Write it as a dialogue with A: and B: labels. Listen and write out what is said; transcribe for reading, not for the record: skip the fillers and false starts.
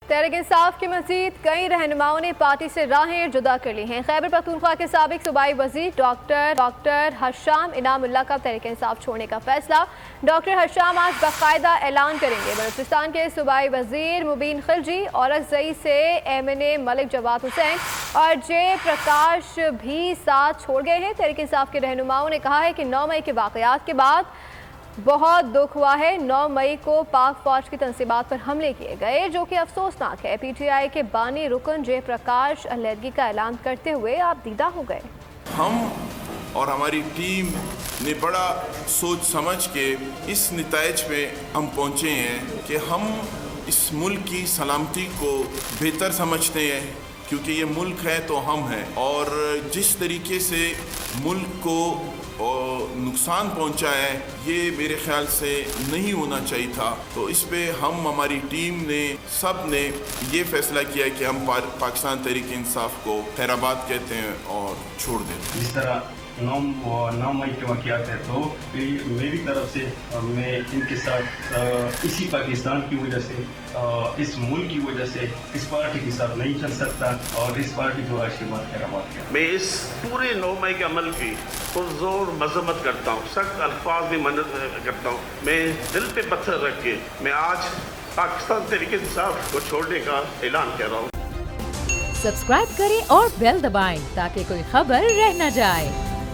A: तहरीक इंसाफ के मजीद कई रहनुमाओं ने पार्टी से राहें जुदा कर ली हैं। खैबर पख्तूनख्वा के साबिक सूबाई वजीर डॉक्टर हशाम इनामुल्लाह का तहरीक इंसाफ छोड़ने का फैसला। डॉक्टर हशाम आज बाकायदा ऐलान करेंगे। बलूचिस्तान के सूबाई वजीर मुबीन खिलजी, औरकजई से MNA मलिक जवाद हुसैन और जे प्रकाश भी साथ छोड़ गए हैं। तहरीक इंसाफ के रहनुमाओं ने कहा है कि 9 मई के वाक़यात के बाद बहुत दुख हुआ है। 9 मई को पाक फौज की तंसीबात पर हमले किए गए, जो कि अफसोसनाक है। PTI के बानी रुकन जय प्रकाश अलहदगी का ऐलान करते हुए आप दीदा हो गए।
B: हम और हमारी टीम ने बड़ा सोच समझ के इस नतीजे पे हम पहुँचे हैं कि हम इस मुल्क की सलामती को बेहतर समझते हैं, क्योंकि ये मुल्क है तो हम हैं, और जिस तरीके से मुल्क को नुकसान पहुंचा है ये मेरे ख्याल से नहीं होना चाहिए था। तो इस पे हम हमारी टीम ने सब ने ये फैसला किया है कि हम पाकिस्तान तहरीक इंसाफ को खैराबाद कहते हैं और छोड़ देते हैं।
C: इस तरह 9 मई के वाक़यात है तो मेरी तरफ से मैं इनके साथ इसी पाकिस्तान की वजह से इस मुल्क की वजह से इस पार्टी के साथ नहीं चल सकता और इस पार्टी को आशीर्वाद खैराबाद किया।
D: मैं इस पूरे 9 मई के अमल की पुरजोर मजम्मत करता हूँ, सख्त अल्फाज में मदद करता हूँ। मैं दिल पे पत्थर रख के मैं आज पाकिस्तान तहरीक इंसाफ को छोड़ने का ऐलान कर रहा हूँ।
E: सब्सक्राइब करें और बेल दबाएं ताकि कोई खबर रह न जाए।